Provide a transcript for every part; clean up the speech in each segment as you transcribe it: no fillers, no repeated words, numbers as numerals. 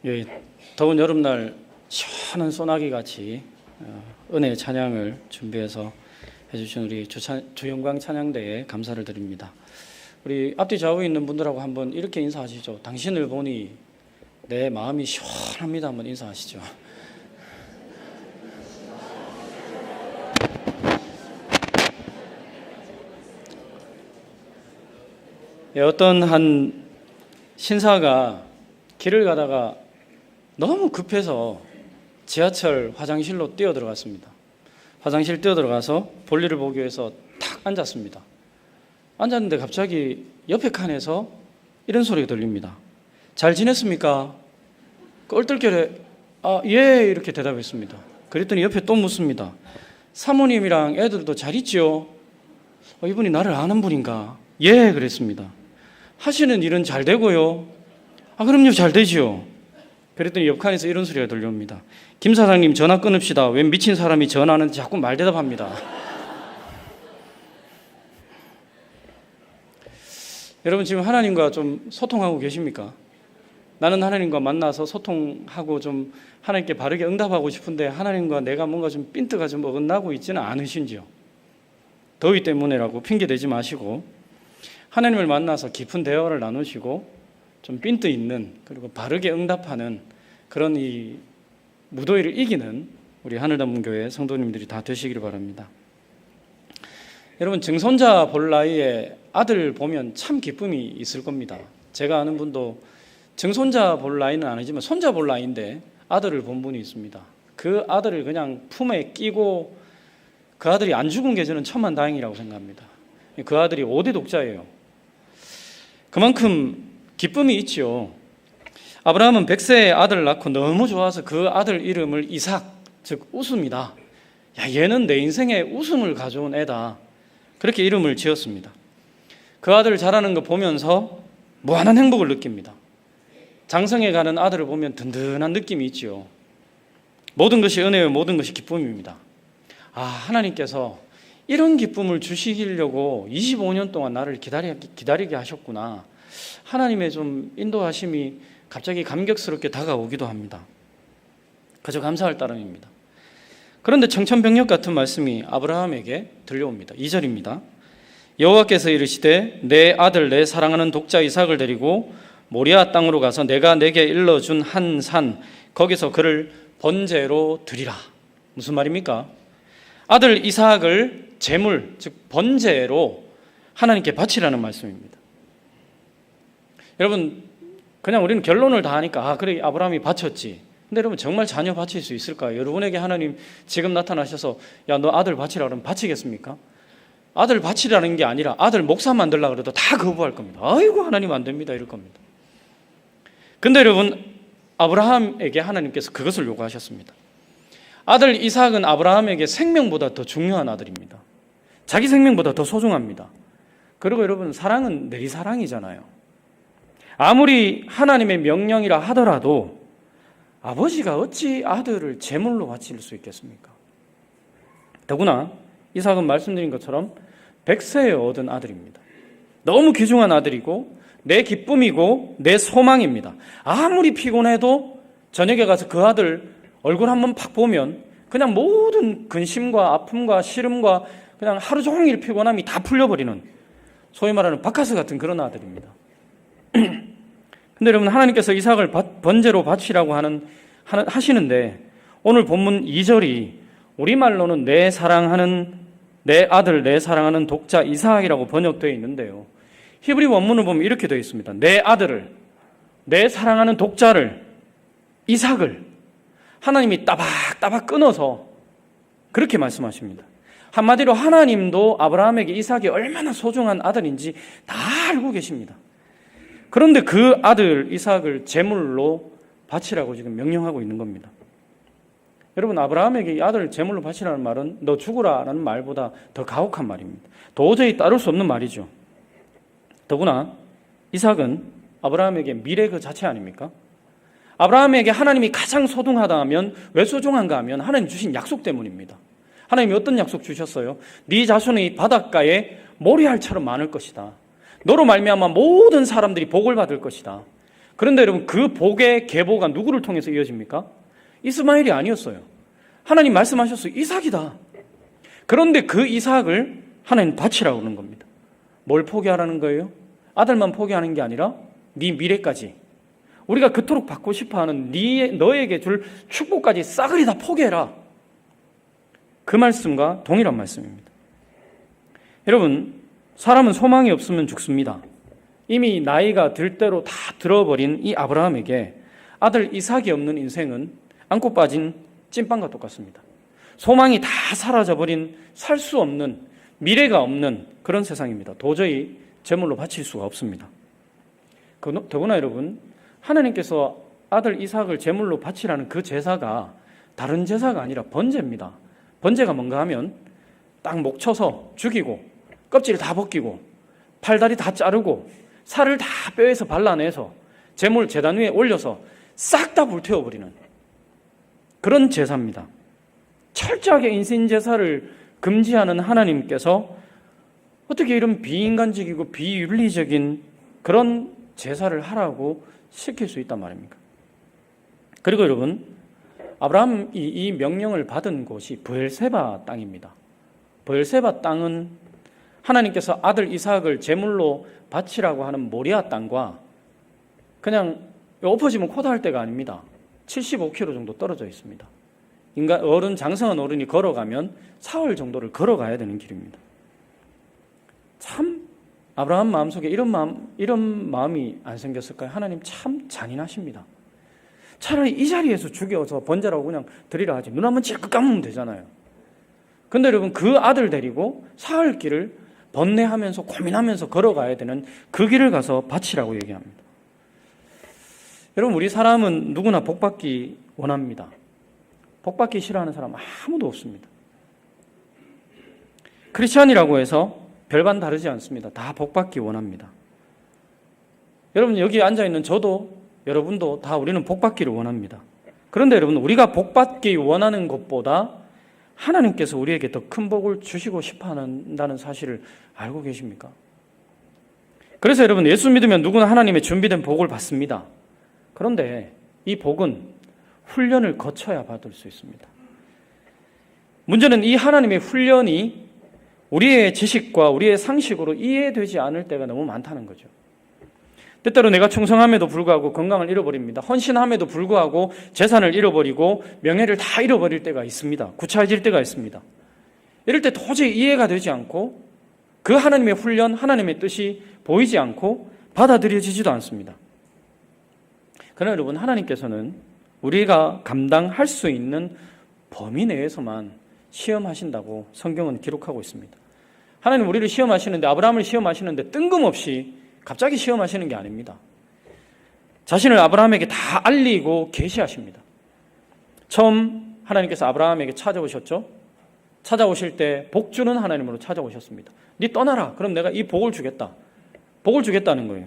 예, 더운 여름날 시원한 소나기 같이 은혜의 찬양을 준비해서 해주신 우리 주영광 찬양대에 감사를 드립니다. 우리 앞뒤 좌우에 있는 분들하고 한번 이렇게 인사하시죠. 당신을 보니 내 마음이 시원합니다. 한번 인사하시죠. 예, 어떤 한 신사가 길을 가다가 너무 급해서 지하철 화장실로 뛰어들어갔습니다. 화장실 뛰어들어가서 볼일을 보기 위해서 탁 앉았습니다. 앉았는데 갑자기 옆에 칸에서 이런 소리가 들립니다. 잘 지냈습니까? 얼떨결에 예 이렇게 대답했습니다. 그랬더니 옆에 또 묻습니다. 사모님이랑 애들도 잘 있지요? 이분이 나를 아는 분인가? 예 그랬습니다. 하시는 일은 잘 되고요? 그럼요 잘 되지요. 그랬더니 옆칸에서 이런 소리가 들려옵니다. 김 사장님 전화 끊읍시다. 웬 미친 사람이 전화하는데 자꾸 말대답합니다. 여러분 지금 하나님과 좀 소통하고 계십니까? 나는 하나님과 만나서 소통하고 좀 하나님께 바르게 응답하고 싶은데 하나님과 내가 뭔가 좀 핀트가 좀 어긋나고 있지는 않으신지요? 더위 때문에라고 핑계대지 마시고 하나님을 만나서 깊은 대화를 나누시고 좀 핀트 있는 그리고 바르게 응답하는 그런 이 무더위를 이기는 우리 하늘담문교회 성도님들이 다 되시기를 바랍니다. 여러분 증손자 볼 나이에 아들 보면 참 기쁨이 있을 겁니다. 제가 아는 분도 증손자 볼 나이는 아니지만 손자 볼 나이인데 아들을 본 분이 있습니다. 그 아들을 그냥 품에 끼고 그 아들이 안 죽은 게 저는 천만다행이라고 생각합니다. 그 아들이 5대 독자예요. 그만큼 기쁨이 있죠. 아브라함은 100세에 아들을 낳고 너무 좋아서 그 아들 이름을 이삭, 즉 웃음이다. 얘는 내 인생에 웃음을 가져온 애다. 그렇게 이름을 지었습니다. 그 아들 자라는 거 보면서 무한한 행복을 느낍니다. 장성에 가는 아들을 보면 든든한 느낌이 있죠. 모든 것이 은혜요 모든 것이 기쁨입니다. 하나님께서 이런 기쁨을 주시려고 25년 동안 나를 기다리게 하셨구나. 하나님의 좀 인도하심이 갑자기 감격스럽게 다가오기도 합니다. 그저 감사할 따름입니다. 그런데 청천벽력 같은 말씀이 아브라함에게 들려옵니다. 2절입니다. 여호와께서 이르시되 내 아들 내 사랑하는 독자 이삭을 데리고 모리아 땅으로 가서 내가 내게 일러준 한 산 거기서 그를 번제로 드리라. 무슨 말입니까? 아들 이삭을 제물 즉 번제로 하나님께 바치라는 말씀입니다. 여러분 그냥 우리는 결론을 다 하니까 그래 아브라함이 바쳤지. 근데 여러분 정말 자녀 바칠 수 있을까요? 여러분에게 하나님 지금 나타나셔서 너 아들 바치라 그러면 바치겠습니까? 아들 바치라는 게 아니라 아들 목사 만들려고 그래도 다 거부할 겁니다. 아이고 하나님 안 됩니다 이럴 겁니다. 근데 여러분 아브라함에게 하나님께서 그것을 요구하셨습니다. 아들 이삭은 아브라함에게 생명보다 더 중요한 아들입니다. 자기 생명보다 더 소중합니다. 그리고 여러분 사랑은 내리사랑이잖아요. 아무리 하나님의 명령이라 하더라도 아버지가 어찌 아들을 제물로 바칠 수 있겠습니까? 더구나 이삭은 말씀드린 것처럼 100세에 얻은 아들입니다. 너무 귀중한 아들이고 내 기쁨이고 내 소망입니다. 아무리 피곤해도 저녁에 가서 그 아들 얼굴 한번 팍 보면 그냥 모든 근심과 아픔과 시름과 그냥 하루 종일 피곤함이 다 풀려버리는 소위 말하는 바카스 같은 그런 아들입니다. 근데 여러분 하나님께서 이삭을 번제로 바치라고 하시는데 오늘 본문 2절이 우리말로는 내 아들 내 사랑하는 독자 이삭이라고 번역되어 있는데요. 히브리 원문을 보면 이렇게 되어 있습니다. 내 아들을 내 사랑하는 독자를 이삭을 하나님이 따박따박 끊어서 그렇게 말씀하십니다. 한마디로 하나님도 아브라함에게 이삭이 얼마나 소중한 아들인지 다 알고 계십니다. 그런데 그 아들 이삭을 제물로 바치라고 지금 명령하고 있는 겁니다. 여러분 아브라함에게 이 아들을 제물로 바치라는 말은 너 죽으라라는 말보다 더 가혹한 말입니다. 도저히 따를 수 없는 말이죠. 더구나 이삭은 아브라함에게 미래 그 자체 아닙니까? 아브라함에게 하나님이 가장 소중하다 하면 왜 소중한가 하면 하나님 주신 약속 때문입니다. 하나님이 어떤 약속 주셨어요? 네 자손이 바닷가에 모리알처럼 많을 것이다. 너로 말미암아 모든 사람들이 복을 받을 것이다. 그런데 여러분, 그 복의 계보가 누구를 통해서 이어집니까? 이스마엘이 아니었어요. 하나님 말씀하셨어요. 이삭이다. 그런데 그 이삭을 하나님 바치라고 그러는 겁니다. 뭘 포기하라는 거예요? 아들만 포기하는 게 아니라 네 미래까지, 우리가 그토록 받고 싶어하는 너에게 줄 축복까지 싸그리 다 포기해라. 그 말씀과 동일한 말씀입니다. 여러분, 사람은 소망이 없으면 죽습니다. 이미 나이가 들 대로 다 들어버린 이 아브라함에게 아들 이삭이 없는 인생은 안고 빠진 찐빵과 똑같습니다. 소망이 다 사라져버린, 살 수 없는, 미래가 없는 그런 세상입니다. 도저히 제물로 바칠 수가 없습니다. 더구나 여러분, 하나님께서 아들 이삭을 제물로 바치라는 그 제사가 다른 제사가 아니라 번제입니다. 번제가 뭔가 하면 딱 목 쳐서 죽이고 껍질을 다 벗기고 팔다리 다 자르고 살을 다 뼈에서 발라내서 제물 제단 위에 올려서 싹 다 불태워버리는 그런 제사입니다. 철저하게 인신제사를 금지하는 하나님께서 어떻게 이런 비인간적이고 비윤리적인 그런 제사를 하라고 시킬 수 있단 말입니까? 그리고 여러분, 아브라함이 이 명령을 받은 곳이 브엘세바 땅입니다. 브엘세바 땅은 하나님께서 아들 이삭을 제물로 바치라고 하는 모리아 땅과 그냥 엎어지면 코다할 데가 아닙니다. 75km 정도 떨어져 있습니다. 장성한 어른이 걸어가면 사흘 정도를 걸어가야 되는 길입니다. 참 아브라함 마음속에 이런 마음이 안 생겼을까요? 하나님 참 잔인하십니다. 차라리 이 자리에서 죽여서 번제라고 그냥 드리라 하지, 눈 한번 찔끔 감으면 되잖아요. 근데 여러분, 그 아들 데리고 사흘 길을 번뇌하면서 고민하면서 걸어가야 되는 그 길을 가서 바치라고 얘기합니다. 여러분, 우리 사람은 누구나 복받기 원합니다. 복받기 싫어하는 사람 아무도 없습니다. 크리스찬이라고 해서 별반 다르지 않습니다. 다 복받기 원합니다. 여러분, 여기 앉아있는 저도 여러분도 다 우리는 복받기를 원합니다. 그런데 여러분, 우리가 복받기 원하는 것보다 하나님께서 우리에게 더 큰 복을 주시고 싶어 한다는 사실을 알고 계십니까? 그래서 여러분, 예수 믿으면 누구나 하나님의 준비된 복을 받습니다. 그런데 이 복은 훈련을 거쳐야 받을 수 있습니다. 문제는 이 하나님의 훈련이 우리의 지식과 우리의 상식으로 이해되지 않을 때가 너무 많다는 거죠. 때때로 내가 충성함에도 불구하고 건강을 잃어버립니다. 헌신함에도 불구하고 재산을 잃어버리고 명예를 다 잃어버릴 때가 있습니다. 구차해질 때가 있습니다. 이럴 때 도저히 이해가 되지 않고 그 하나님의 훈련, 하나님의 뜻이 보이지 않고 받아들여지지도 않습니다. 그러나 여러분, 하나님께서는 우리가 감당할 수 있는 범위 내에서만 시험하신다고 성경은 기록하고 있습니다. 하나님 우리를 시험하시는데, 아브라함을 시험하시는데 뜬금없이 갑자기 시험하시는 게 아닙니다. 자신을 아브라함에게 다 알리고 계시하십니다. 처음 하나님께서 아브라함에게 찾아오셨죠. 찾아오실 때 복 주는 하나님으로 찾아오셨습니다. 네 떠나라. 그럼 내가 이 복을 주겠다. 복을 주겠다는 거예요.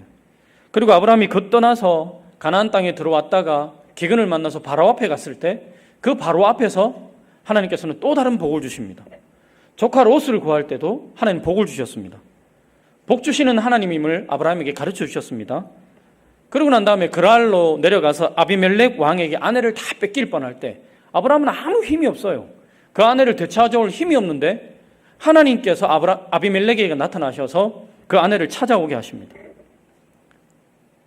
그리고 아브라함이 떠나서 가나안 땅에 들어왔다가 기근을 만나서 바로 앞에 갔을 때 그 바로 앞에서 하나님께서는 또 다른 복을 주십니다. 조카 롯을 구할 때도 하나님 복을 주셨습니다. 복 주시는 하나님임을 아브라함에게 가르쳐 주셨습니다. 그러고 난 다음에 그랄로 내려가서 아비멜렉 왕에게 아내를 다 뺏길 뻔할 때 아브라함은 아무 힘이 없어요. 그 아내를 되찾아올 힘이 없는데 하나님께서 아비멜렉에게 나타나셔서 그 아내를 찾아오게 하십니다.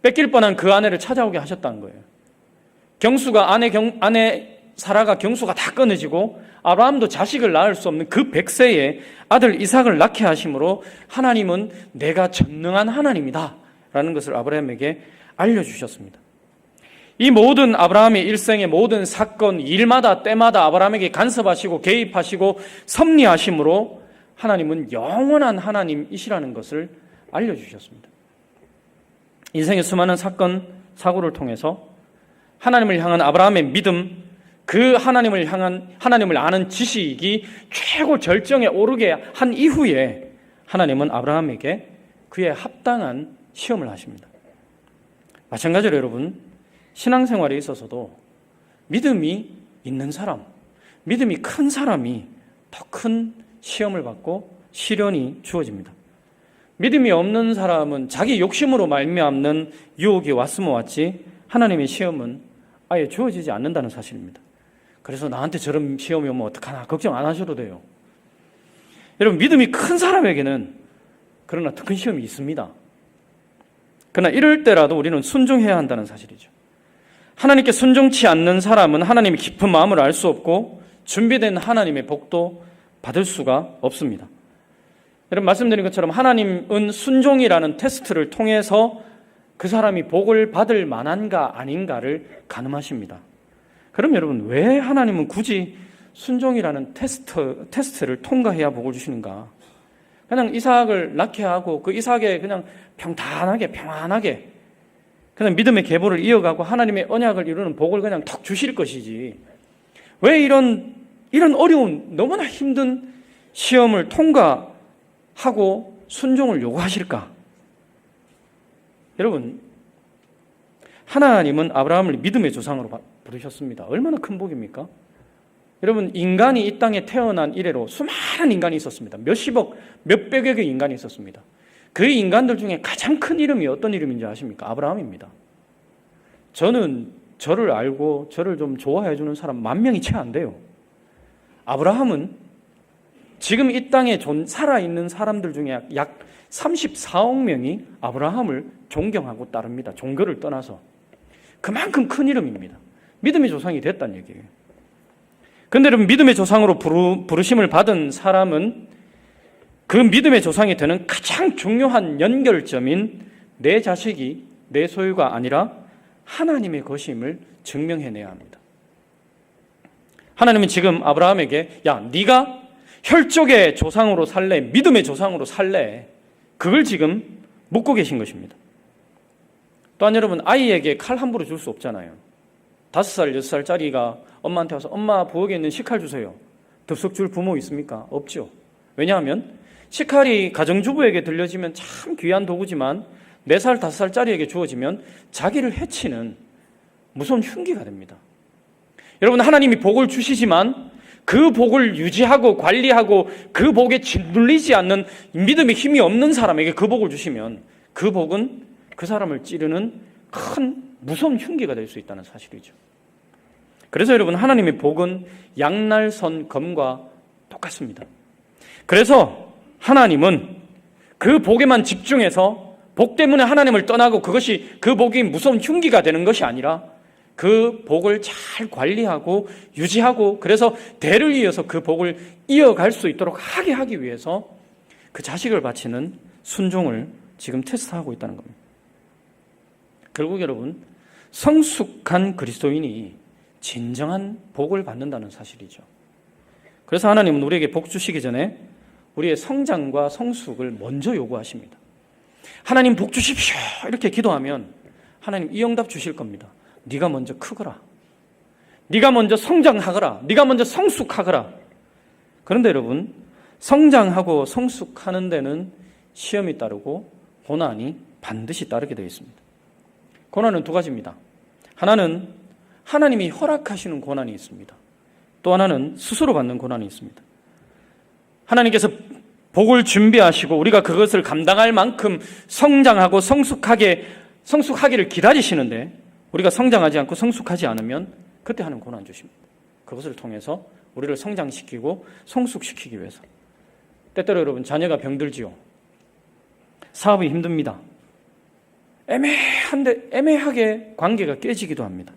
뺏길 뻔한 그 아내를 찾아오게 하셨다는 거예요. 경수가 아내 사라가 경수가 다 끊어지고 아브라함도 자식을 낳을 수 없는 그 100세에 아들 이삭을 낳게 하심으로 하나님은 내가 전능한 하나님이다 라는 것을 아브라함에게 알려주셨습니다. 이 모든 아브라함의 일생의 모든 사건, 일마다 때마다 아브라함에게 간섭하시고 개입하시고 섭리하심으로 하나님은 영원한 하나님이시라는 것을 알려주셨습니다. 인생의 수많은 사건, 사고를 통해서 하나님을 향한 아브라함의 믿음, 그 하나님을 아는 지식이 최고 절정에 오르게 한 이후에 하나님은 아브라함에게 그에 합당한 시험을 하십니다. 마찬가지로 여러분, 신앙생활에 있어서도 믿음이 있는 사람, 믿음이 큰 사람이 더 큰 시험을 받고 시련이 주어집니다. 믿음이 없는 사람은 자기 욕심으로 말미암는 유혹이 왔으면 왔지 하나님의 시험은 아예 주어지지 않는다는 사실입니다. 그래서 나한테 저런 시험이 오면 어떡하나 걱정 안 하셔도 돼요. 여러분, 믿음이 큰 사람에게는 그러나 더 큰 시험이 있습니다. 그러나 이럴 때라도 우리는 순종해야 한다는 사실이죠. 하나님께 순종치 않는 사람은 하나님의 깊은 마음을 알 수 없고 준비된 하나님의 복도 받을 수가 없습니다. 여러분, 말씀드린 것처럼 하나님은 순종이라는 테스트를 통해서 그 사람이 복을 받을 만한가 아닌가를 가늠하십니다. 그럼 여러분, 왜 하나님은 굳이 순종이라는 테스트를 통과해야 복을 주시는가? 그냥 이삭을 낳게 하고 그 이삭에 그냥 평탄하게 평안하게 그냥 믿음의 계보를 이어가고 하나님의 언약을 이루는 복을 그냥 턱 주실 것이지, 왜 이런 어려운 너무나 힘든 시험을 통과하고 순종을 요구하실까? 여러분, 하나님은 아브라함을 믿음의 조상으로 부르셨습니다. 얼마나 큰 복입니까? 여러분, 인간이 이 땅에 태어난 이래로 수많은 인간이 있었습니다. 몇십억, 몇백여 개의 인간이 있었습니다. 그 인간들 중에 가장 큰 이름이 어떤 이름인지 아십니까? 아브라함입니다. 저는 저를 알고 저를 좀 좋아해 주는 사람 10,000명이 채 안 돼요. 아브라함은 지금 이 땅에 살아있는 사람들 중에 약 34억 명이 아브라함을 존경하고 따릅니다. 종교를 떠나서. 그만큼 큰 이름입니다. 믿음의 조상이 됐다는 얘기예요. 그런데 여러분, 믿음의 조상으로 부르심을 받은 사람은 그 믿음의 조상이 되는 가장 중요한 연결점인 내 자식이 내 소유가 아니라 하나님의 것임을 증명해내야 합니다. 하나님은 지금 아브라함에게 야, 네가 혈족의 조상으로 살래? 믿음의 조상으로 살래? 그걸 지금 묻고 계신 것입니다. 또한 여러분, 아이에게 칼 함부로 줄 수 없잖아요. 5살, 6살짜리가 엄마한테 와서 엄마 부엌에 있는 식칼 주세요. 덥석 줄 부모 있습니까? 없죠. 왜냐하면 식칼이 가정주부에게 들려지면 참 귀한 도구지만 4살, 5살짜리에게 주어지면 자기를 해치는 무서운 흉기가 됩니다. 여러분, 하나님이 복을 주시지만 그 복을 유지하고 관리하고 그 복에 짓눌리지 않는 믿음의 힘이 없는 사람에게 그 복을 주시면 그 복은 그 사람을 찌르는 큰 무서운 흉기가 될 수 있다는 사실이죠. 그래서 여러분, 하나님의 복은 양날선 검과 똑같습니다. 그래서 하나님은 그 복에만 집중해서 복 때문에 하나님을 떠나고 그것이 그 복이 무서운 흉기가 되는 것이 아니라 그 복을 잘 관리하고 유지하고 그래서 대를 이어서 그 복을 이어갈 수 있도록 하기 위해서 그 자식을 바치는 순종을 지금 테스트하고 있다는 겁니다. 결국 여러분, 성숙한 그리스도인이 진정한 복을 받는다는 사실이죠. 그래서 하나님은 우리에게 복 주시기 전에 우리의 성장과 성숙을 먼저 요구하십니다. 하나님 복 주십시오 이렇게 기도하면 하나님 이 응답 주실 겁니다. 네가 먼저 크거라, 네가 먼저 성장하거라, 네가 먼저 성숙하거라. 그런데 여러분, 성장하고 성숙하는 데는 시험이 따르고 고난이 반드시 따르게 되어 있습니다. 고난은 2가지입니다. 하나는 하나님이 허락하시는 고난이 있습니다. 또 하나는 스스로 받는 고난이 있습니다. 하나님께서 복을 준비하시고 우리가 그것을 감당할 만큼 성장하고 성숙하기를 기다리시는데 우리가 성장하지 않고 성숙하지 않으면 그때 하는 고난 주십니다. 그것을 통해서 우리를 성장시키고 성숙시키기 위해서. 때때로 여러분, 자녀가 병들지요. 사업이 힘듭니다. 애매하게 관계가 깨지기도 합니다.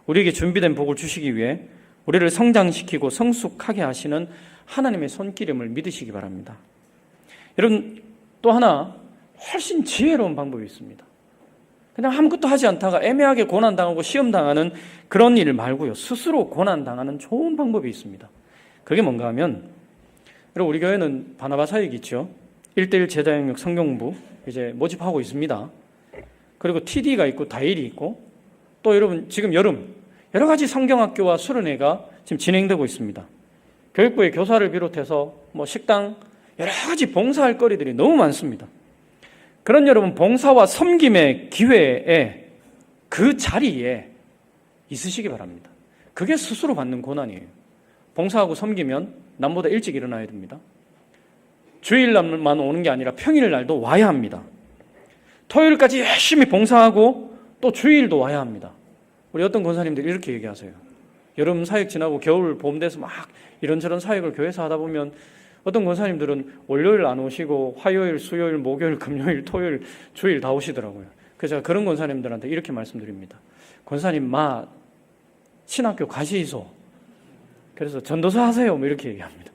우리에게 준비된 복을 주시기 위해 우리를 성장시키고 성숙하게 하시는 하나님의 손길임을 믿으시기 바랍니다. 여러분, 또 하나 훨씬 지혜로운 방법이 있습니다. 그냥 아무것도 하지 않다가 애매하게 고난당하고 시험당하는 그런 일 말고요, 스스로 고난당하는 좋은 방법이 있습니다. 그게 뭔가 하면, 여러분, 우리 교회는 바나바 사역이 있죠. 1:1 제자영역 성경부 이제 모집하고 있습니다. 그리고 TD가 있고 다일이 있고 또 여러분, 지금 여름 여러 가지 성경학교와 수련회가 지금 진행되고 있습니다. 교육부의 교사를 비롯해서 식당 여러 가지 봉사할 거리들이 너무 많습니다. 그런 여러분, 봉사와 섬김의 기회에 그 자리에 있으시기 바랍니다. 그게 스스로 받는 고난이에요. 봉사하고 섬기면 남보다 일찍 일어나야 됩니다. 주일날만 오는 게 아니라 평일날도 와야 합니다. 토요일까지 열심히 봉사하고 또 주일도 와야 합니다. 우리 어떤 권사님들이 이렇게 얘기하세요. 여름 사역 지나고 겨울 봄 돼서 막 이런저런 사역을 교회에서 하다 보면 어떤 권사님들은 월요일 안 오시고 화요일, 수요일, 목요일, 금요일, 토요일, 주일 다 오시더라고요. 그래서 제가 그런 권사님들한테 이렇게 말씀드립니다. 권사님 신학교 가시소. 그래서 전도사 하세요. 뭐 이렇게 얘기합니다.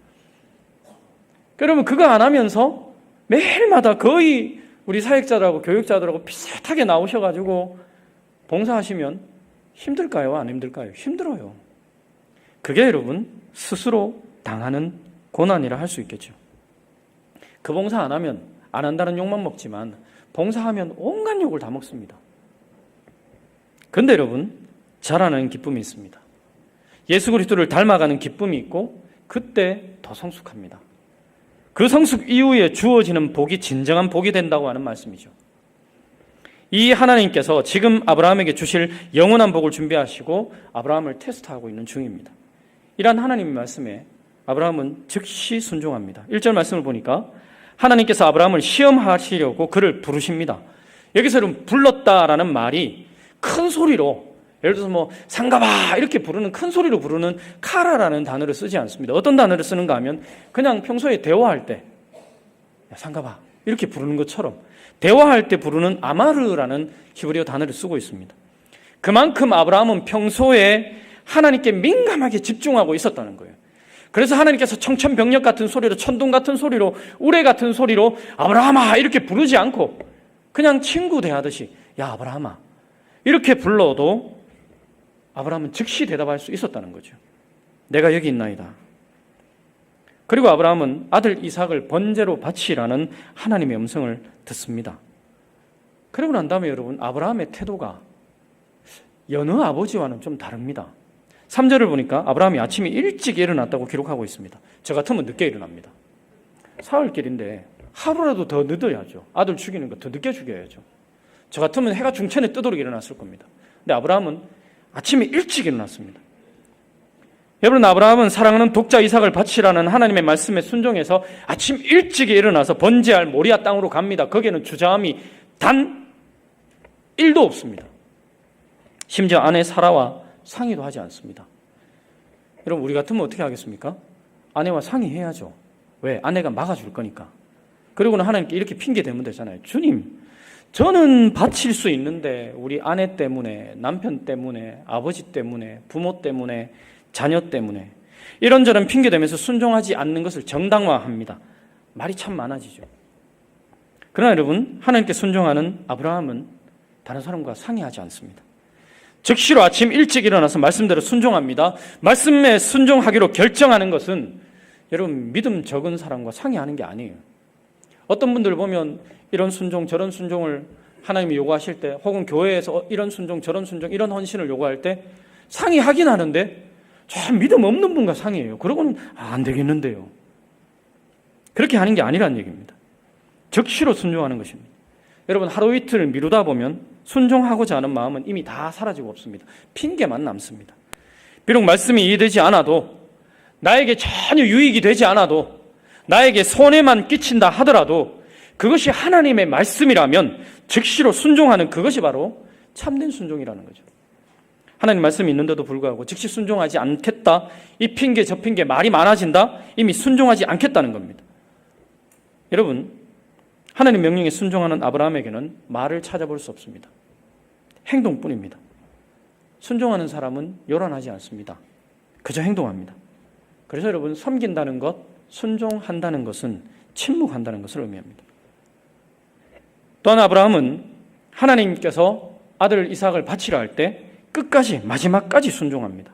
그러면 그거 안 하면서 매일마다 거의 우리 사역자들하고 교육자들하고 비슷하게 나오셔가지고 봉사하시면 힘들까요? 안 힘들까요? 힘들어요. 그게 여러분 스스로 당하는 고난이라 할 수 있겠죠. 그 봉사 안 하면 안 한다는 욕만 먹지만 봉사하면 온갖 욕을 다 먹습니다. 그런데 여러분 자라나는 기쁨이 있습니다. 예수 그리스도를 닮아가는 기쁨이 있고 그때 더 성숙합니다. 그 성숙 이후에 주어지는 복이 진정한 복이 된다고 하는 말씀이죠. 이 하나님께서 지금 아브라함에게 주실 영원한 복을 준비하시고 아브라함을 테스트하고 있는 중입니다. 이러한 하나님의 말씀에 아브라함은 즉시 순종합니다. 1절 말씀을 보니까 하나님께서 아브라함을 시험하시려고 그를 부르십니다. 여기서 불렀다라는 말이 큰 소리로, 예를 들어서 상가봐 이렇게 부르는, 큰 소리로 부르는 카라라는 단어를 쓰지 않습니다. 어떤 단어를 쓰는가 하면 그냥 평소에 대화할 때 상가봐 이렇게 부르는 것처럼 대화할 때 부르는 아마르라는 히브리어 단어를 쓰고 있습니다. 그만큼 아브라함은 평소에 하나님께 민감하게 집중하고 있었다는 거예요. 그래서 하나님께서 청천벽력 같은 소리로, 천둥 같은 소리로, 우레 같은 소리로 아브라함아 이렇게 부르지 않고 그냥 친구 대하듯이 야 아브라함아 이렇게 불러도 아브라함은 즉시 대답할 수 있었다는 거죠. 내가 여기 있나이다. 그리고 아브라함은 아들 이삭을 번제로 바치라는 하나님의 음성을 듣습니다. 그러고 난 다음에 여러분 아브라함의 태도가 여느 아버지와는 좀 다릅니다. 3절을 보니까 아브라함이 아침에 일찍 일어났다고 기록하고 있습니다. 저 같으면 늦게 일어납니다. 사흘길인데 하루라도 더 늦어야죠. 아들 죽이는 거 더 늦게 죽여야죠. 저 같으면 해가 중천에 뜨도록 일어났을 겁니다. 근데 아브라함은 아침에 일찍 일어났습니다. 여러분 아브라함은 사랑하는 독자 이삭을 바치라는 하나님의 말씀에 순종해서 아침 일찍 일어나서 번제할 모리아 땅으로 갑니다. 거기에는 주저함이 단 1도 없습니다. 심지어 아내 사라와 상의도 하지 않습니다. 여러분 우리 같으면 어떻게 하겠습니까? 아내와 상의해야죠. 왜? 아내가 막아줄 거니까. 그리고는 하나님께 이렇게 핑계 대면 되잖아요. 주님 저는 바칠 수 있는데 우리 아내 때문에, 남편 때문에, 아버지 때문에, 부모 때문에, 자녀 때문에 이런저런 핑계대면서 순종하지 않는 것을 정당화합니다. 말이 참 많아지죠. 그러나 여러분 하나님께 순종하는 아브라함은 다른 사람과 상의하지 않습니다. 즉시로 아침 일찍 일어나서 말씀대로 순종합니다. 말씀에 순종하기로 결정하는 것은 여러분 믿음 적은 사람과 상의하는 게 아니에요. 어떤 분들 보면 이런 순종 저런 순종을 하나님이 요구하실 때 혹은 교회에서 이런 순종 저런 순종 이런 헌신을 요구할 때 상의하긴 하는데 참 믿음 없는 분과 상의해요. 그러고는 안 되겠는데요. 그렇게 하는 게 아니란 얘기입니다. 즉시로 순종하는 것입니다. 여러분 하루 이틀 미루다 보면 순종하고자 하는 마음은 이미 다 사라지고 없습니다. 핑계만 남습니다. 비록 말씀이 이해되지 않아도 나에게 전혀 유익이 되지 않아도 나에게 손해만 끼친다 하더라도 그것이 하나님의 말씀이라면 즉시로 순종하는 그것이 바로 참된 순종이라는 거죠. 하나님 말씀이 있는데도 불구하고 즉시 순종하지 않겠다. 이 핑계 저 핑계 말이 많아진다. 이미 순종하지 않겠다는 겁니다. 여러분 하나님 명령에 순종하는 아브라함에게는 말을 찾아볼 수 없습니다. 행동뿐입니다. 순종하는 사람은 요란하지 않습니다. 그저 행동합니다. 그래서 여러분 섬긴다는 것, 순종한다는 것은 침묵한다는 것을 의미합니다. 또한 아브라함은 하나님께서 아들 이삭을 바치라 할 때 끝까지 마지막까지 순종합니다.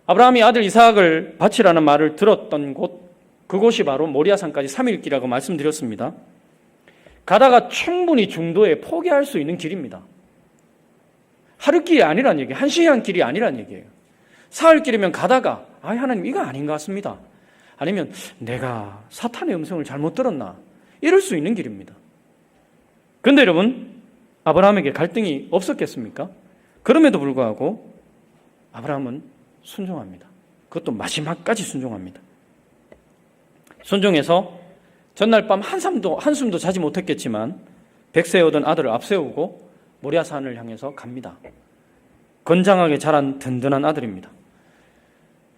아브라함이 아들 이삭을 바치라는 말을 들었던 곳, 그곳이 바로 모리아산까지 3일길이라고 말씀드렸습니다. 가다가 충분히 중도에 포기할 수 있는 길입니다. 하루길이 아니란 얘기예요. 한 시간 길이 아니란 얘기예요. 사흘길이면 가다가 하나님 이거 아닌 것 같습니다. 아니면 내가 사탄의 음성을 잘못 들었나 이럴 수 있는 길입니다. 그런데 여러분 아브라함에게 갈등이 없었겠습니까? 그럼에도 불구하고 아브라함은 순종합니다. 그것도 마지막까지 순종합니다. 순종해서 전날 밤 한숨도 자지 못했겠지만 백세 얻은 아들을 앞세우고 모리아산을 향해서 갑니다. 건장하게 자란 든든한 아들입니다.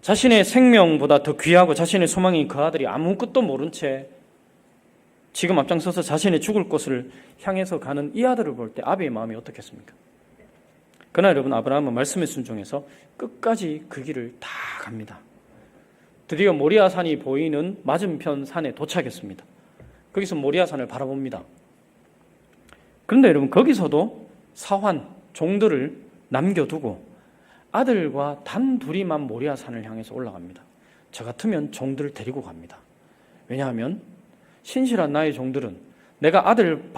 자신의 생명보다 더 귀하고 자신의 소망인 그 아들이 아무것도 모른 채 지금 앞장서서 자신의 죽을 곳을 향해서 가는 이 아들을 볼 때 아비의 마음이 어떻겠습니까? 그러나 여러분, 아브라함은 말씀에 순종해서 끝까지 그 길을 다 갑니다. 드디어 모리아산이 보이는 맞은편 산에 도착했습니다. 거기서 모리아산을 바라봅니다. 그런데 여러분, 거기서도 사환, 종들을 남겨두고 아들과 단둘이만 모리아산을 향해서 올라갑니다. 저 같으면 종들을 데리고 갑니다. 왜냐하면 신실한 나의 종들은 내가 아들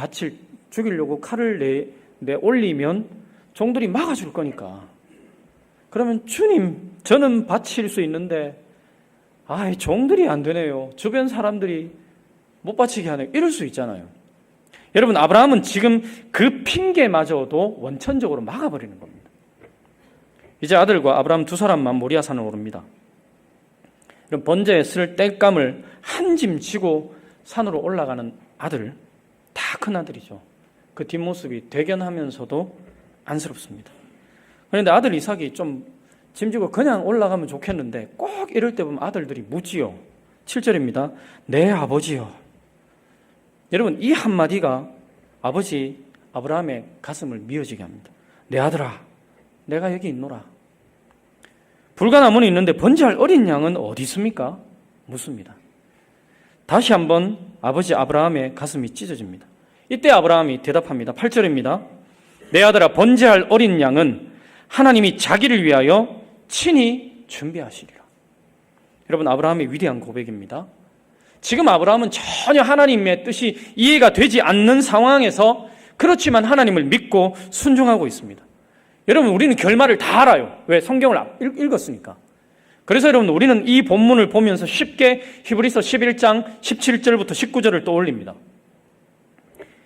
죽이려고 칼을 올리면 종들이 막아줄 거니까. 그러면 주님, 저는 바칠 수 있는데 종들이 안 되네요. 주변 사람들이 못 바치게 하네요. 이럴 수 있잖아요. 여러분, 아브라함은 지금 그 핑계마저도 원천적으로 막아버리는 겁니다. 이제 아들과 아브라함 두 사람만 모리아산을 오릅니다. 번제에 쓸 땔감을 한 짐 지고 산으로 올라가는 아들, 다 큰 아들이죠. 그 뒷모습이 대견하면서도 안쓰럽습니다. 그런데 아들 이삭이 좀 짐지고 그냥 올라가면 좋겠는데 꼭 이럴 때 보면 아들들이 묻지요. 7절입니다. 내 아버지요. 여러분, 이 한마디가 아버지 아브라함의 가슴을 미어지게 합니다. 내 아들아, 내가 여기 있노라. 불가나무는 있는데 번제할 어린 양은 어디 있습니까? 묻습니다. 다시 한번 아버지 아브라함의 가슴이 찢어집니다. 이때 아브라함이 대답합니다. 8절입니다. 내 아들아, 번제할 어린 양은 하나님이 자기를 위하여 친히 준비하시리라. 여러분, 아브라함의 위대한 고백입니다. 지금 아브라함은 전혀 하나님의 뜻이 이해가 되지 않는 상황에서 그렇지만 하나님을 믿고 순종하고 있습니다. 여러분, 우리는 결말을 다 알아요. 왜? 성경을 읽었으니까. 그래서 여러분, 우리는 이 본문을 보면서 쉽게 히브리서 11장 17절부터 19절을 떠올립니다.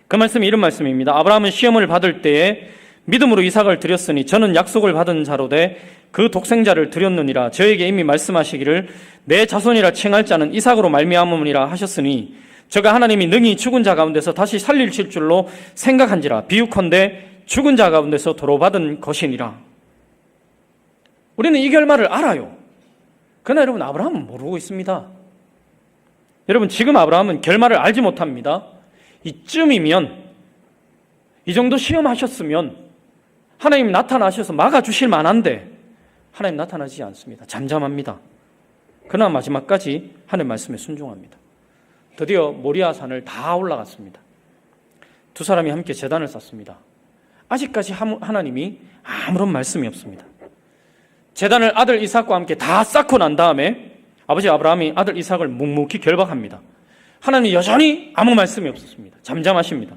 그 말씀이 이런 말씀입니다. 아브라함은 시험을 받을 때에 믿음으로 이삭을 드렸으니 저는 약속을 받은 자로되 그 독생자를 드렸느니라. 저에게 이미 말씀하시기를 내 자손이라 칭할 자는 이삭으로 말미암음이라 하셨으니 저가 하나님이 능히 죽은 자 가운데서 다시 살리실 줄로 생각한지라. 비유컨대 죽은 자 가운데서 도로받은 것이니라. 우리는 이 결말을 알아요. 그러나 여러분, 아브라함은 모르고 있습니다. 여러분, 지금 아브라함은 결말을 알지 못합니다. 이쯤이면, 이 정도 시험하셨으면 하나님 나타나셔서 막아주실 만한데 하나님 나타나지 않습니다. 잠잠합니다. 그러나 마지막까지 하나님 말씀에 순종합니다. 드디어 모리아산을 다 올라갔습니다. 두 사람이 함께 제단을 쌓습니다. 아직까지 하나님이 아무런 말씀이 없습니다. 제단을 아들 이삭과 함께 다 쌓고 난 다음에 아버지 아브라함이 아들 이삭을 묵묵히 결박합니다. 하나님이 여전히 아무 말씀이 없었습니다. 잠잠하십니다.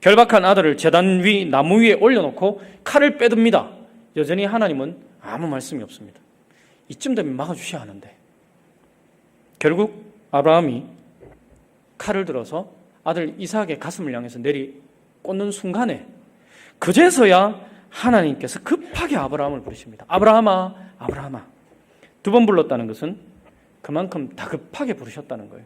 결박한 아들을 제단 위 나무 위에 올려놓고 칼을 빼듭니다. 여전히 하나님은 아무 말씀이 없습니다. 이쯤 되면 막아주셔야 하는데 결국 아브라함이 칼을 들어서 아들 이삭의 가슴을 향해서 꽂는 순간에 그제서야 하나님께서 급하게 아브라함을 부르십니다. 아브라함아, 아브라함아. 두 번 불렀다는 것은 그만큼 다급하게 부르셨다는 거예요.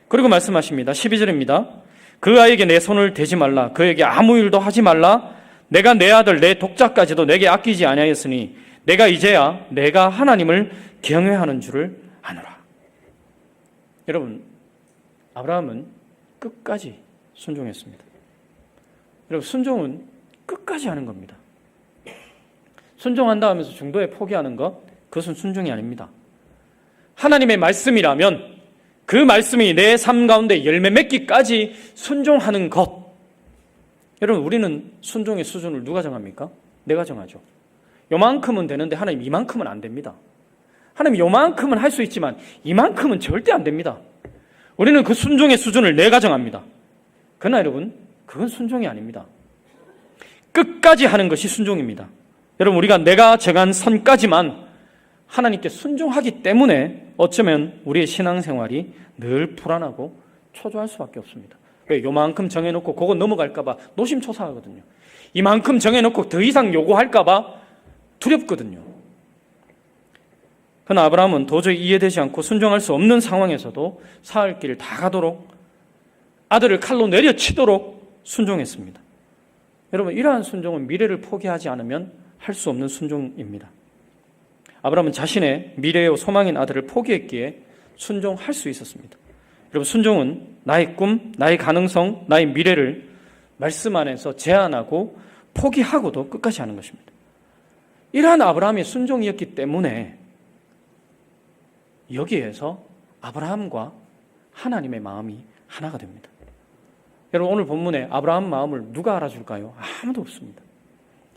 그리고 말씀하십니다. 12절입니다. 그 아이에게 내 손을 대지 말라. 그에게 아무 일도 하지 말라. 내가 내 아들 내 독자까지도 내게 아끼지 아니하였으니 내가 이제야 내가 하나님을 경외하는 줄을 아노라. 여러분, 아브라함은 끝까지 순종했습니다. 여러분, 순종은 끝까지 하는 겁니다. 순종한다 하면서 중도에 포기하는 것, 그것은 순종이 아닙니다. 하나님의 말씀이라면 그 말씀이 내 삶 가운데 열매 맺기까지 순종하는 것. 여러분, 우리는 순종의 수준을 누가 정합니까? 내가 정하죠. 요만큼은 되는데 하나님 이만큼은 안 됩니다. 하나님 요만큼은 할 수 있지만 이만큼은 절대 안 됩니다. 우리는 그 순종의 수준을 내가 정합니다. 그러나 여러분, 그건 순종이 아닙니다. 끝까지 하는 것이 순종입니다. 여러분, 우리가 내가 정한 선까지만 하나님께 순종하기 때문에 어쩌면 우리의 신앙생활이 늘 불안하고 초조할 수밖에 없습니다. 왜? 요만큼 정해놓고 그거 넘어갈까 봐 노심초사하거든요. 이만큼 정해놓고 더 이상 요구할까 봐 두렵거든요. 그러나 아브라함은 도저히 이해되지 않고 순종할 수 없는 상황에서도 사흘 길을 다 가도록 아들을 칼로 내려치도록 순종했습니다. 여러분, 이러한 순종은 미래를 포기하지 않으면 할 수 없는 순종입니다. 아브라함은 자신의 미래의 소망인 아들을 포기했기에 순종할 수 있었습니다. 여러분, 순종은 나의 꿈, 나의 가능성, 나의 미래를 말씀 안에서 제안하고 포기하고도 끝까지 하는 것입니다. 이러한 아브라함의 순종이었기 때문에 여기에서 아브라함과 하나님의 마음이 하나가 됩니다. 여러분, 오늘 본문에 아브라함 마음을 누가 알아줄까요? 아무도 없습니다.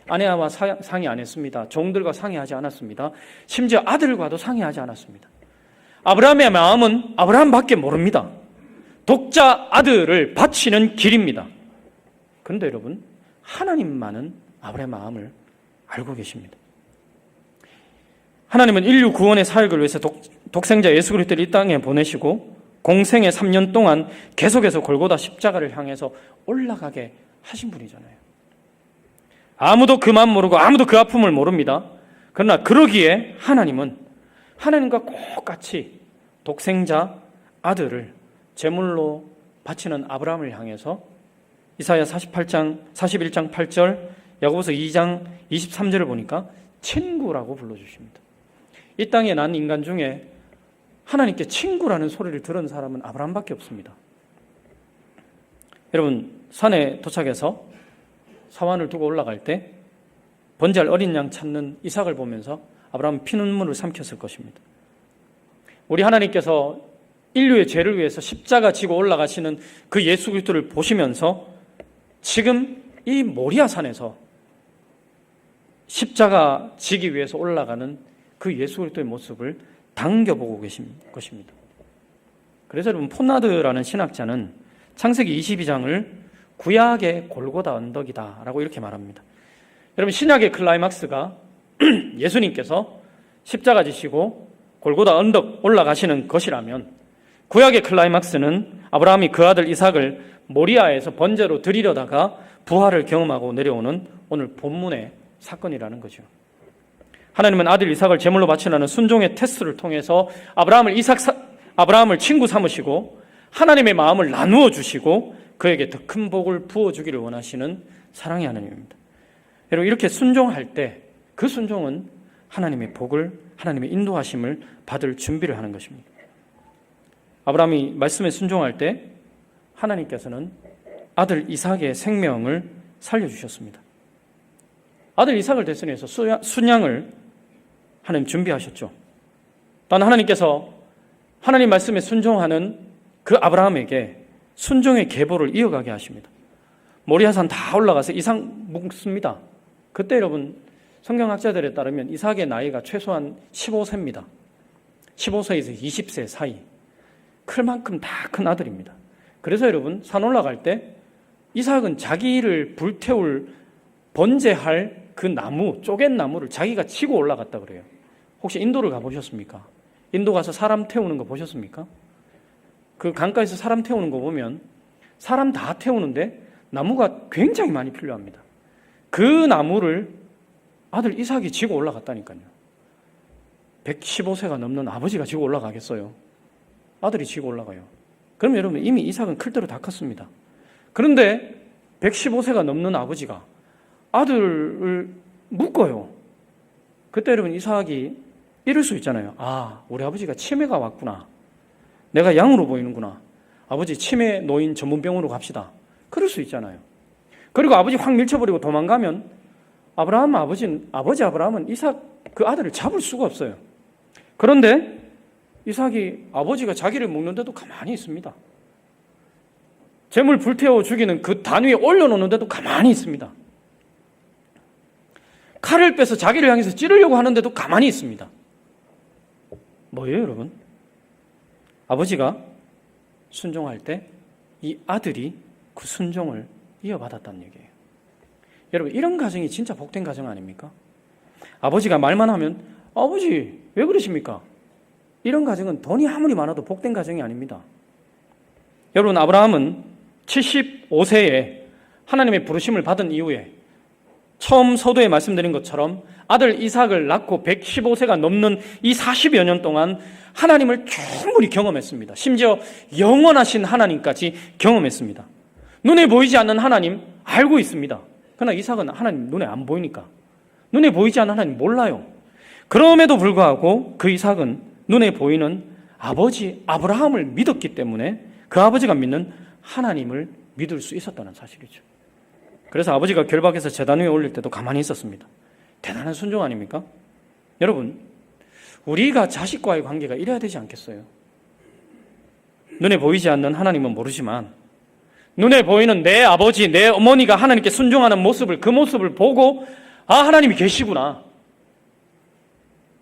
아내와 상의 안 했습니다. 종들과 상의하지 않았습니다. 심지어 아들과도 상의하지 않았습니다. 아브라함의 마음은 아브라함밖에 모릅니다. 독자 아들을 바치는 길입니다. 그런데 여러분, 하나님만은 아브라함의 마음을 알고 계십니다. 하나님은 인류 구원의 사역을 위해서 독생자 예수 그리스도를 이 땅에 보내시고 공생의 3년 동안 계속해서 골고다 십자가를 향해서 올라가게 하신 분이잖아요. 아무도 그 마음 모르고 아무도 그 아픔을 모릅니다. 그러나 그러기에 하나님은 하나님과 똑같이 독생자 아들을 제물로 바치는 아브라함을 향해서 이사야 41장 8절, 야고보서 2장 23절을 보니까 친구라고 불러주십니다. 이 땅에 난 인간 중에 하나님께 친구라는 소리를 들은 사람은 아브라함밖에 없습니다. 여러분, 산에 도착해서 사환을 두고 올라갈 때 번제할 어린 양 찾는 이삭을 보면서 아브라함은 피눈물을 삼켰을 것입니다. 우리 하나님께서 인류의 죄를 위해서 십자가 지고 올라가시는 그 예수 그리스도를 보시면서 지금 이 모리아 산에서 십자가 지기 위해서 올라가는 그 예수 그리스도의 모습을 당겨보고 계신 것입니다. 그래서 여러분, 폰나드라는 신학자는 창세기 22장을 구약의 골고다 언덕이다 라고 이렇게 말합니다. 여러분, 신약의 클라이막스가 예수님께서 십자가 지시고 골고다 언덕 올라가시는 것이라면 구약의 클라이막스는 아브라함이 그 아들 이삭을 모리아에서 번제로 드리려다가 부활을 경험하고 내려오는 오늘 본문의 사건이라는 거죠. 하나님은 아들 이삭을 제물로 바치라는 순종의 테스트를 통해서 아브라함을 친구 삼으시고 하나님의 마음을 나누어 주시고 그에게 더 큰 복을 부어주기를 원하시는 사랑의 하나님입니다. 여러분, 이렇게 순종할 때 그 순종은 하나님의 복을, 하나님의 인도하심을 받을 준비를 하는 것입니다. 아브라함이 말씀에 순종할 때 하나님께서는 아들 이삭의 생명을 살려주셨습니다. 아들 이삭을 대신해 서 순양을 하나님 준비하셨죠. 또한 하나님께서 하나님 말씀에 순종하는 그 아브라함에게 순종의 계보를 이어가게 하십니다. 모리아산 다 올라가서 이삭 묵습니다. 그때 여러분, 성경학자들에 따르면 이삭의 나이가 최소한 15세입니다. 15세에서 20세 사이. 클 만큼 다 큰 아들입니다. 그래서 여러분, 산 올라갈 때 이삭은 자기를 불태울 번제할 그 나무, 쪼갠 나무를 자기가 치고 올라갔다 그래요. 혹시 인도를 가보셨습니까? 인도 가서 사람 태우는 거 보셨습니까? 그 강가에서 사람 태우는 거 보면 사람 다 태우는데 나무가 굉장히 많이 필요합니다. 그 나무를 아들 이삭이 지고 올라갔다니까요. 115세가 넘는 아버지가 지고 올라가겠어요? 아들이 지고 올라가요. 그럼 여러분, 이미 이삭은 클 대로 다 컸습니다. 그런데 115세가 넘는 아버지가 아들을 묶어요. 그때 여러분, 이삭이 이럴 수 있잖아요. 아, 우리 아버지가 치매가 왔구나. 내가 양으로 보이는구나. 아버지 치매 노인 전문병원으로 갑시다. 그럴 수 있잖아요. 그리고 아버지 확 밀쳐버리고 도망가면 아버지 아브라함은 이삭 그 아들을 잡을 수가 없어요. 그런데 이삭이 아버지가 자기를 먹는데도 가만히 있습니다. 재물 불태워 죽이는 그 단 위에 올려놓는데도 가만히 있습니다. 칼을 빼서 자기를 향해서 찌르려고 하는데도 가만히 있습니다. 뭐예요, 여러분? 아버지가 순종할 때 이 아들이 그 순종을 이어받았다는 얘기예요. 여러분, 이런 가정이 진짜 복된 가정 아닙니까? 아버지가 말만 하면 아버지 왜 그러십니까? 이런 가정은 돈이 아무리 많아도 복된 가정이 아닙니다. 여러분, 아브라함은 75세에 하나님의 부르심을 받은 이후에 처음 서두에 말씀드린 것처럼 아들 이삭을 낳고 115세가 넘는 이 40여 년 동안 하나님을 충분히 경험했습니다. 심지어 영원하신 하나님까지 경험했습니다. 눈에 보이지 않는 하나님 알고 있습니다. 그러나 이삭은 하나님 눈에 안 보이니까, 눈에 보이지 않는 하나님 몰라요. 그럼에도 불구하고 그 이삭은 눈에 보이는 아버지 아브라함을 믿었기 때문에 그 아버지가 믿는 하나님을 믿을 수 있었다는 사실이죠. 그래서 아버지가 결박해서 제단 위에 올릴 때도 가만히 있었습니다. 대단한 순종 아닙니까? 여러분, 우리가 자식과의 관계가 이래야 되지 않겠어요? 눈에 보이지 않는 하나님은 모르지만 눈에 보이는 내 아버지, 내 어머니가 하나님께 순종하는 모습을, 그 모습을 보고 하나님이 계시구나,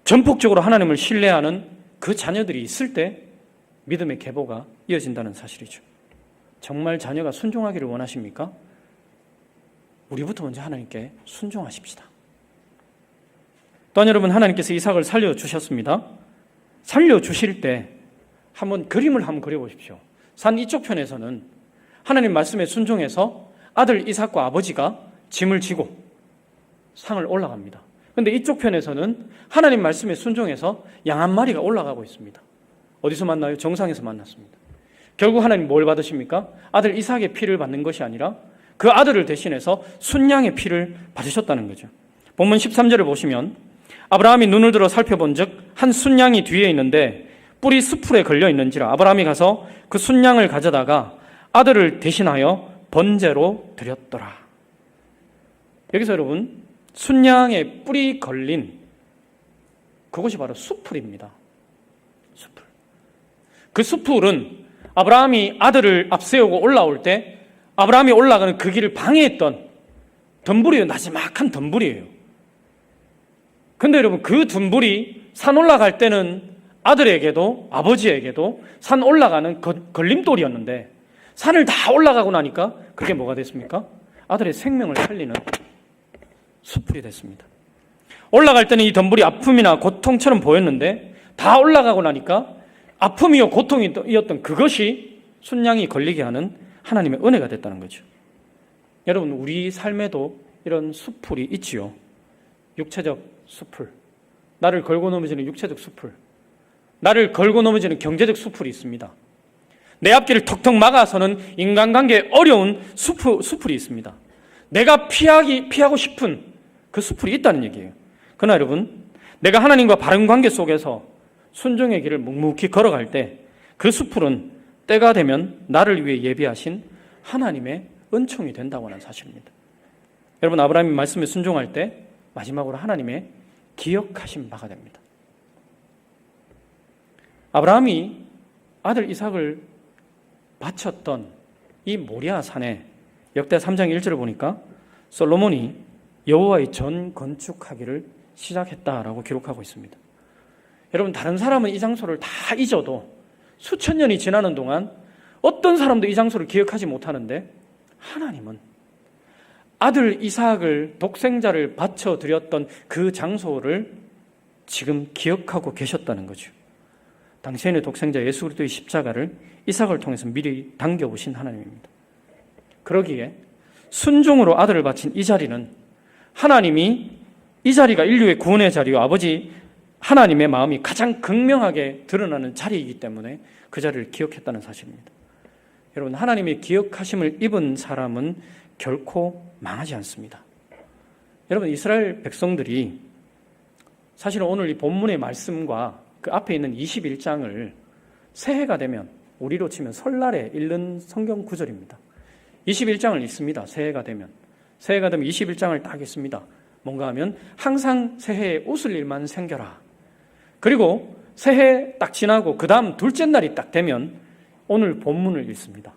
전폭적으로 하나님을 신뢰하는 그 자녀들이 있을 때 믿음의 계보가 이어진다는 사실이죠. 정말 자녀가 순종하기를 원하십니까? 우리부터 먼저 하나님께 순종하십시다. 또한 여러분, 하나님께서 이삭을 살려주셨습니다. 살려주실 때 한번 그림을 한번 그려보십시오. 산 이쪽 편에서는 하나님 말씀에 순종해서 아들 이삭과 아버지가 짐을 지고 산을 올라갑니다. 그런데 이쪽 편에서는 하나님 말씀에 순종해서 양 한 마리가 올라가고 있습니다. 어디서 만나요? 정상에서 만났습니다. 결국 하나님 뭘 받으십니까? 아들 이삭의 피를 받는 것이 아니라 그 아들을 대신해서 순양의 피를 받으셨다는 거죠. 본문 13절을 보시면 아브라함이 눈을 들어 살펴본 즉 한 순양이 뒤에 있는데 뿔이 수풀에 걸려 있는지라 아브라함이 가서 그 순양을 가져다가 아들을 대신하여 번제로 드렸더라. 여기서 여러분, 순양의 뿔이 걸린 그곳이 바로 수풀입니다. 수풀. 그 수풀은 아브라함이 아들을 앞세우고 올라올 때 아브라함이 올라가는 그 길을 방해했던 덤불이에요. 나지막한 덤불이에요. 근데 여러분, 그 덤불이 산 올라갈 때는 아들에게도 아버지에게도 산 올라가는 걸림돌이었는데 산을 다 올라가고 나니까 그게 뭐가 됐습니까? 아들의 생명을 살리는 수풀이 됐습니다. 올라갈 때는 이 덤불이 아픔이나 고통처럼 보였는데 다 올라가고 나니까 아픔이요 고통이었던 그것이 순양이 걸리게 하는 하나님의 은혜가 됐다는 거죠. 여러분, 우리 삶에도 이런 수풀이 있지요. 육체적 수풀, 나를 걸고 넘어지는 육체적 수풀, 나를 걸고 넘어지는 경제적 수풀이 있습니다. 내 앞길을 턱턱 막아서는 인간관계에 어려운 수풀이 있습니다. 내가 피하고 싶은 그 수풀이 있다는 얘기예요. 그러나 여러분, 내가 하나님과 바른 관계 속에서 순종의 길을 묵묵히 걸어갈 때 그 수풀은 때가 되면 나를 위해 예비하신 하나님의 은총이 된다고 하는 사실입니다. 여러분, 아브라함이 말씀에 순종할 때 마지막으로 하나님의 기억하신 바가 됩니다. 아브라함이 아들 이삭을 바쳤던 이 모리아 산에 역대 3장 1절을 보니까 솔로몬이 여호와의 전 건축하기를 시작했다라고 기록하고 있습니다. 여러분, 다른 사람은 이 장소를 다 잊어도 수천 년이 지나는 동안 어떤 사람도 이 장소를 기억하지 못하는데 하나님은 아들 이삭을 독생자를 바쳐드렸던 그 장소를 지금 기억하고 계셨다는 거죠. 당시에는 독생자 예수 그리스도의 십자가를 이삭을 통해서 미리 당겨보신 하나님입니다. 그러기에 순종으로 아들을 바친 이 자리는 하나님이 이 자리가 인류의 구원의 자리요 아버지 하나님의 마음이 가장 극명하게 드러나는 자리이기 때문에 그 자리를 기억했다는 사실입니다. 여러분, 하나님의 기억하심을 입은 사람은 결코 망하지 않습니다. 여러분, 이스라엘 백성들이 사실은 오늘 이 본문의 말씀과 그 앞에 있는 21장을 새해가 되면 우리로 치면 설날에 읽는 성경 구절입니다. 21장을 읽습니다. 새해가 되면 21장을 딱 읽습니다. 뭔가 하면 항상 새해에 웃을 일만 생겨라. 그리고 새해 딱 지나고 그 다음 둘째 날이 딱 되면 오늘 본문을 읽습니다.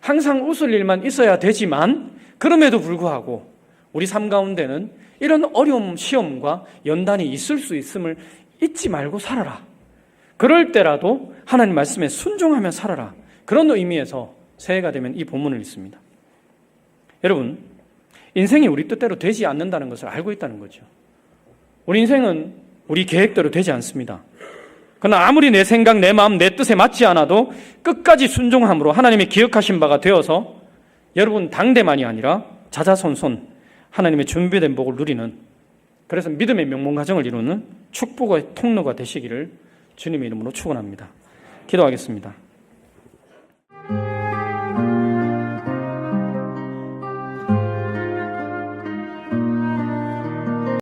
항상 웃을 일만 있어야 되지만 그럼에도 불구하고 우리 삶 가운데는 이런 어려움, 시험과 연단이 있을 수 있음을 잊지 말고 살아라. 그럴 때라도 하나님 말씀에 순종하며 살아라. 그런 의미에서 새해가 되면 이 본문을 읽습니다. 여러분, 인생이 우리 뜻대로 되지 않는다는 것을 알고 있다는 거죠. 우리 인생은 우리 계획대로 되지 않습니다. 그러나 아무리 내 생각, 내 마음, 내 뜻에 맞지 않아도 끝까지 순종함으로 하나님의 기억하신 바가 되어서 여러분 당대만이 아니라 자자손손 하나님의 준비된 복을 누리는, 그래서 믿음의 명문 가정을 이루는 축복의 통로가 되시기를 주님의 이름으로 축원합니다. 기도하겠습니다.